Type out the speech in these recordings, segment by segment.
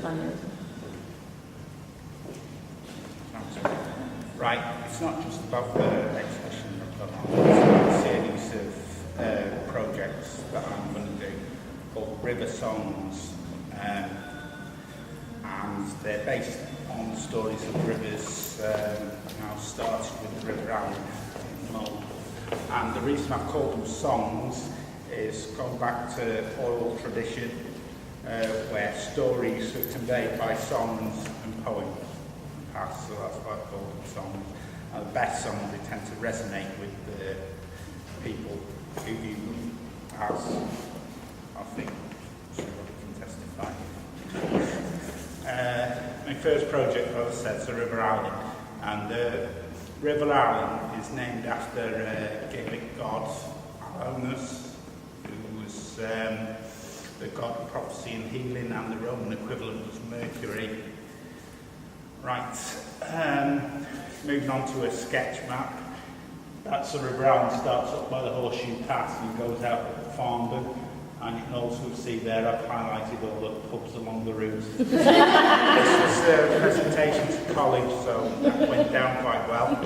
planners. Right, it's not just about the exhibition I've got on, it's a series of projects that I'm going to do called River Songs, and they're based on the stories of rivers. Now started with the River Alyn in Mull, and the reason I've called them songs is gone back to oral tradition, where stories are conveyed by songs and poems. So that's why I call them songs. And the best songs, they tend to resonate with the people who view them as, I think, somebody can testify. My first project, as I said, is the River Alyn. And the River Alyn is named after Gaelic god Alynus, who was the god of prophecy and healing, and the Roman equivalent was Mercury. Right, moving on to a sketch map. That's the River Alyn, starts up by the Horseshoe Pass and goes out at Farnborough. And you can also see there I've highlighted all the pubs along the route. This was a presentation to college, so that went down quite well.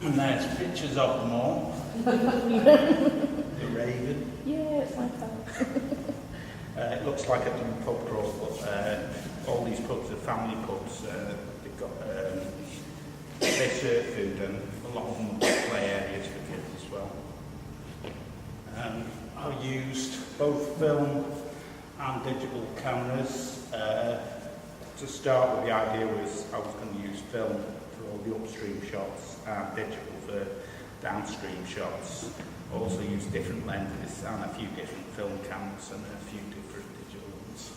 And there's pictures of them all. The Raven. Yeah, it's like that. It looks like a pub crawl, but all these pubs are family pubs. They've got they serve food, and a lot of them play areas for kids as well. I used both film and digital cameras. To start with, the idea was I was going to use film for all the upstream shots and digital for downstream shots. I also used different lenses and a few different film cameras and a few different digital ones.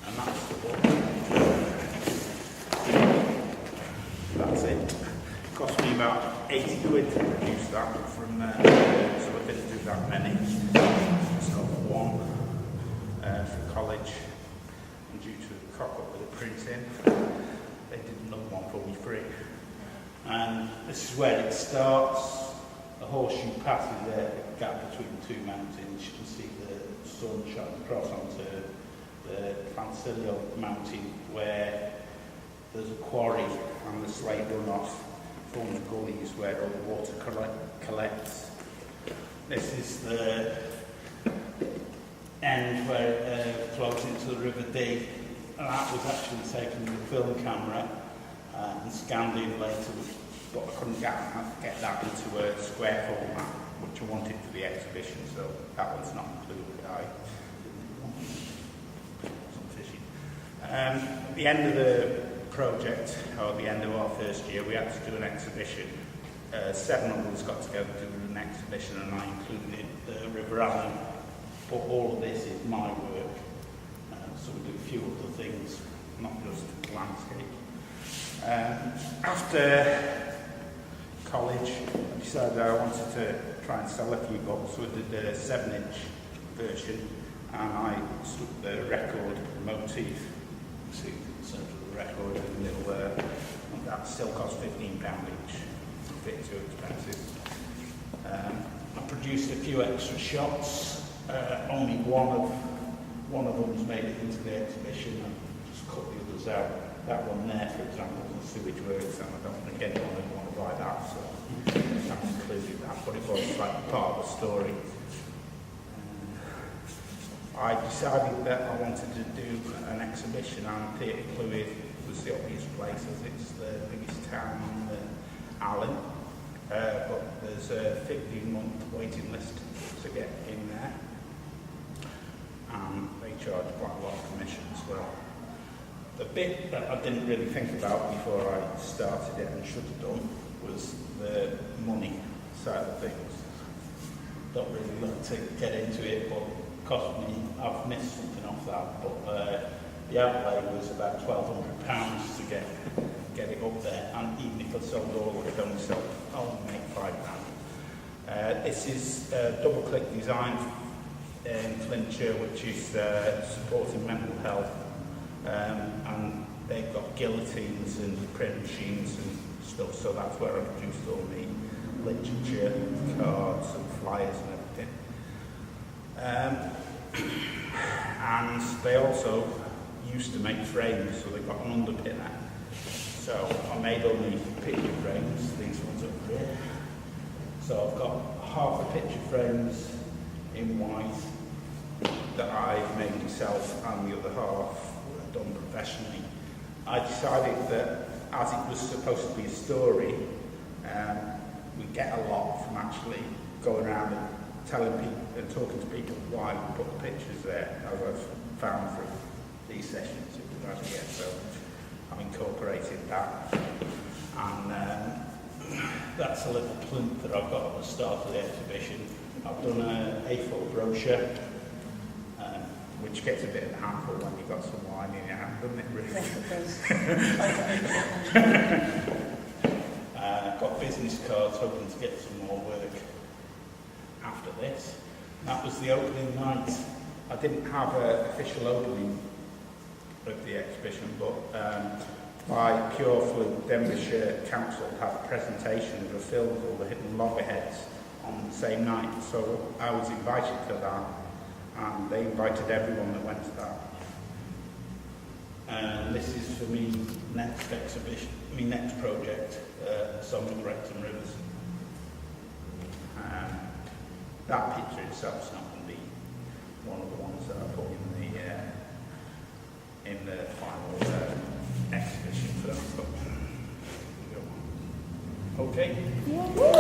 And that's the book. That's it. It cost me about 80 quid to produce that from so I didn't do that many. Just got one for college, and due to the cock up with the printing, they did another one for me free. And this is where it starts. The Horseshoe Pass is there, a gap between two mountains. You can see the sun shining across onto the Clansilio mountain, where there's a quarry and the slate runoff forms gullies where all the water collects. This is the end where it flows into the River Dee, and that was actually taken with a film camera and scanned in later, but I couldn't get that into a square format, which I wanted for the exhibition, so that one's not included. Some fishing. At the end of the project, or the end of our first year, we had to do an exhibition. 7 of us got together to do an exhibition, and I included the River Alyn. But all of this is my work, so we do a few other things, not just landscape. After college, I decided I wanted to try and sell a few books, so I did a 7-inch version, and I took the record motif, you see the centre of the record in the middle there, and that still cost £15 each. It's a bit too expensive. I produced a few extra shots. Only one of them's made it into the exhibition, and just cut the others out. That one there, for example, is the sewage works, and I don't think anyone would want to buy that, so I haven't included that, but it was like part of the story. I decided that I wanted to do an exhibition, and Theatre Clwyd was the obvious place, as it's the biggest town on the Alyn. But there's a 15-month waiting list to get in there, and they charge quite a lot of commission as well. The bit that I didn't really think about before I started it and should have done was the money side of things. Don't really like to get into it, but it cost me, I've missed something off that, but the outlay was about £1,200 to get it up there, and even if I sold all of it, I'd only make £5. This is double-click design in Flintshire, which is supporting mental health. And they've got guillotines and print machines and stuff, so that's where I produced all the literature, cards and flyers and everything. and they also used to make frames, so they've got an underpinner. So I made only picture frames, these ones up here. So I've got half the picture frames in white that I've made myself, and the other half done professionally. I decided that as it was supposed to be a story, we get a lot from actually going around and telling people and talking to people why we put the pictures there, as I've found through these sessions. So I've incorporated that, and that's a little plinth that I've got at the start of the exhibition. I've done an A4 brochure, which gets a bit of a handful when you've got some wine in your hand, doesn't it, really? Yes, it does. Got business cards, hoping to get some more work after this. That was the opening night. I didn't have an official opening of the exhibition, but my Pure Fluke Denbighshire Council had a presentation of a film called The Hidden Loggerheads on the same night, so I was invited to that, and they invited everyone that went to that. And this is for me next exhibition, my next project, Song of Wrexham Rivers. That picture itself is not going to be one of the ones that I put in the final exhibition for that. Okay. Yeah.